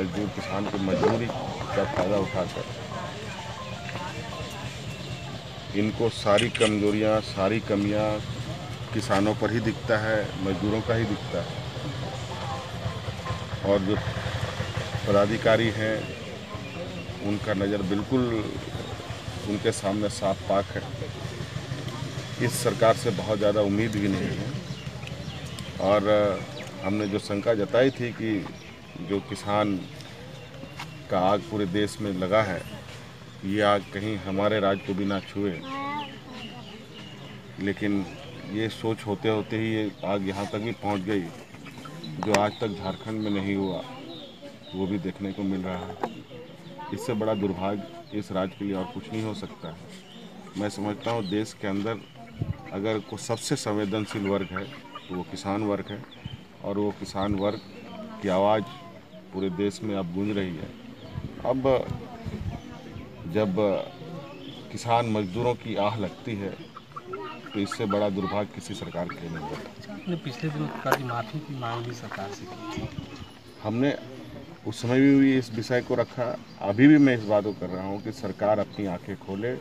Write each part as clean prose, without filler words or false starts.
मजदूर किसान की मजदूरी का फ़ायदा उठाकर इनको सारी कमजोरियां, सारी कमियां किसानों पर ही दिखता है, मजदूरों का ही दिखता है। और जो पदाधिकारी हैं उनका नज़र बिल्कुल उनके सामने साफ पाक है। इस सरकार से बहुत ज़्यादा उम्मीद भी नहीं है। और हमने जो शंका जताई थी कि जो किसान का आग पूरे देश में लगा है, ये आग कहीं हमारे राज्य को भी ना छुए, लेकिन ये सोच होते होते ही ये आग यहाँ तक भी पहुँच गई जो आज तक झारखंड में नहीं हुआ, वो भी देखने को मिल रहा है। इससे बड़ा दुर्भाग्य इस राज्य के लिए और कुछ नहीं हो सकता है। मैं समझता हूँ देश के अंदर अगर कोई सबसे संवेदनशील वर्ग है तो वो किसान वर्ग है, और वो किसान वर्ग की आवाज़ पूरे देश में अब गूंज रही है। अब जब किसान मजदूरों की आह लगती है तो इससे बड़ा दुर्भाग्य किसी सरकार के नहीं होता। आपने पिछले दिनों कर्ज माफी की मांग भी सरकार से की थी। हमने उस समय भी इस विषय को रखा, अभी भी मैं इस बात को कर रहा हूँ कि सरकार अपनी आंखें खोले,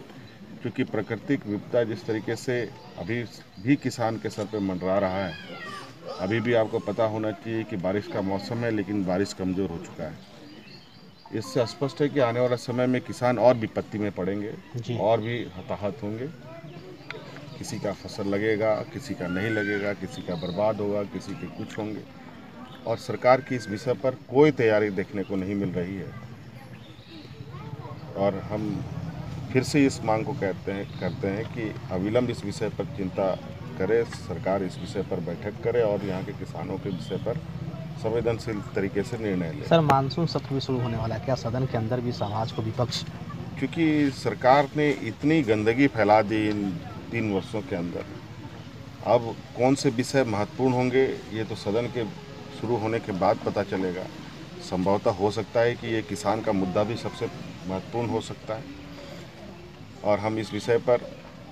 क्योंकि प्राकृतिक विपदा जिस तरीके से अभी भी किसान के सर पे मंडरा रहा है। अभी भी आपको पता होना चाहिए कि बारिश का मौसम है, लेकिन बारिश कमज़ोर हो चुका है। इससे स्पष्ट है कि आने वाला समय में किसान और विपत्ति में पड़ेंगे और भी हताहत होंगे। किसी का फसल लगेगा, किसी का नहीं लगेगा, किसी का बर्बाद होगा, किसी के कुछ होंगे, और सरकार की इस विषय पर कोई तैयारी देखने को नहीं मिल रही है। और हम फिर से इस मांग को करते हैं कि अविलंब इस विषय पर चिंता करे, सरकार इस विषय पर बैठक करे और यहाँ के किसानों के विषय पर संवेदनशील तरीके से निर्णय ले। सर, मानसून सत्र भी शुरू होने वाला है, क्या सदन के अंदर भी समाज को विपक्ष? क्योंकि सरकार ने इतनी गंदगी फैला दी इन 3 वर्षों के अंदर, अब कौन से विषय महत्वपूर्ण होंगे ये तो सदन के शुरू होने के बाद पता चलेगा। संभवतः हो सकता है कि ये किसान का मुद्दा भी सबसे महत्वपूर्ण हो सकता है, और हम इस विषय पर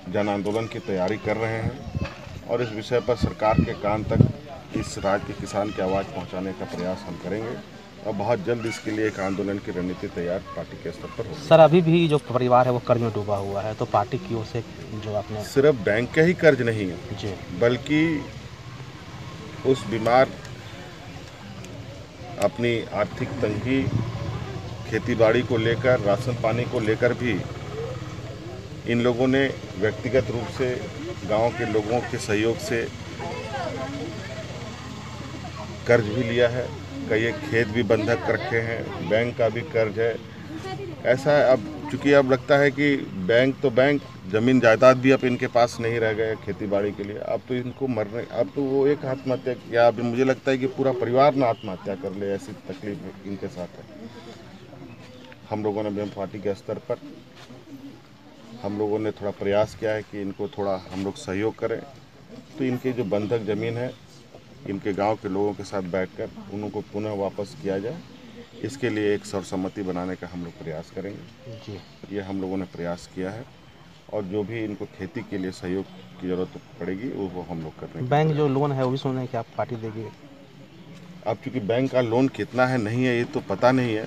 जन आंदोलन की तैयारी कर रहे हैं और इस विषय पर सरकार के कान तक इस राज्य के किसान की आवाज़ पहुंचाने का प्रयास हम करेंगे, और बहुत जल्द इसके लिए एक आंदोलन की रणनीति तैयार पार्टी के स्तर पर होगी। सर, अभी भी जो परिवार है वो कर्ज में डूबा हुआ है, तो पार्टी की ओर से जो आपने सिर्फ बैंक का ही कर्ज नहीं है जी, बल्कि उस बीमार अपनी आर्थिक तंगी, खेतीबाड़ी को लेकर, राशन पानी को लेकर भी इन लोगों ने व्यक्तिगत रूप से गांव के लोगों के सहयोग से कर्ज भी लिया है। कई खेत भी बंधक रखे हैं, बैंक का भी कर्ज है। ऐसा है अब, चूँकि अब लगता है कि बैंक तो बैंक, ज़मीन जायदाद भी अब इनके पास नहीं रह गए खेतीबाड़ी के लिए। अब तो इनको मरने, अब तो वो एक आत्महत्या, या अब मुझे लगता है कि पूरा परिवार ना आत्महत्या कर ले, ऐसी तकलीफ इनके साथ है। हम लोगों ने BM पार्टी के स्तर पर हम लोगों ने थोड़ा प्रयास किया है कि इनको थोड़ा हम लोग सहयोग करें, तो इनकी जो बंधक ज़मीन है इनके गांव के लोगों के साथ बैठकर उनको पुनः वापस किया जाए। इसके लिए एक सर्वसम्मति बनाने का हम लोग प्रयास करेंगे जी। ये हम लोगों ने प्रयास किया है, और जो भी इनको खेती के लिए सहयोग की ज़रूरत पड़ेगी वो हम लोग करेंगे। बैंक जो लोन है वो भी सुन रहे हैं कि आप पार्टी देगी? अब चूँकि बैंक का लोन कितना है नहीं है ये तो पता नहीं है।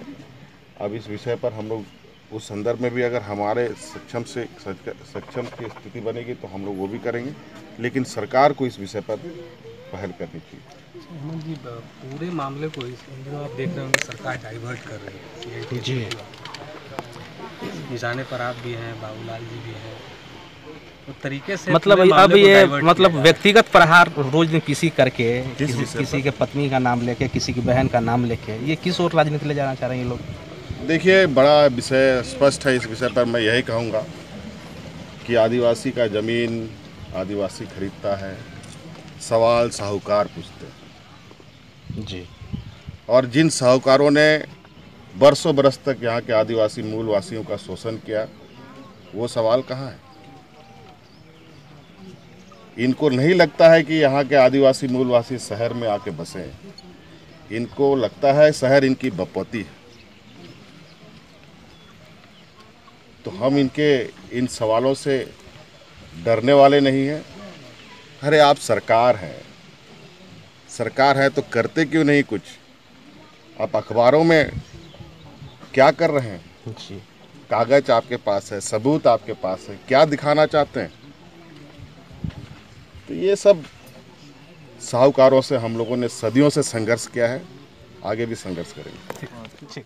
अब इस विषय पर हम लोग उस संदर्भ में भी अगर हमारे सक्षम की स्थिति बनेगी तो हम लोग वो भी करेंगे, लेकिन सरकार को इस विषय पर पहल करनी चाहिए। हेमंत जी, पूरे मामले को जो आप देख रहे होंगे सरकार डाइवर्ट कर रही है जी। निशाने पर आप भी हैं, बाबूलाल जी भी हैं, तो तरीके से मतलब पूरे अब मामले को ये डाइवर्ट मतलब किया जा व्यक्तिगत प्रहार रोज दिन किसी करके, विषय किसी पर? के पत्नी का नाम लेके, किसी की बहन का नाम लेके, ये किस ओर राजनीति ले जाना चाह रहे हैं ये लोग? देखिए, बड़ा विषय स्पष्ट है। इस विषय पर मैं यही कहूँगा कि आदिवासी का ज़मीन आदिवासी खरीदता है, सवाल साहूकार पूछते हैं। जी। और जिन साहूकारों ने बरसों बरस तक यहाँ के आदिवासी मूलवासियों का शोषण किया, वो सवाल कहाँ है? इनको नहीं लगता है कि यहाँ के आदिवासी मूलवासी शहर में आके बसे हैं। इनको लगता है शहर इनकी बपौती है। तो हम इनके इन सवालों से डरने वाले नहीं हैं। अरे आप सरकार है तो करते क्यों नहीं कुछ? आप अखबारों में क्या कर रहे हैं? जी। कागज आपके पास है, सबूत आपके पास है, क्या दिखाना चाहते हैं? तो ये सब साहूकारों से हम लोगों ने सदियों से संघर्ष किया है, आगे भी संघर्ष करेंगे। ठीक।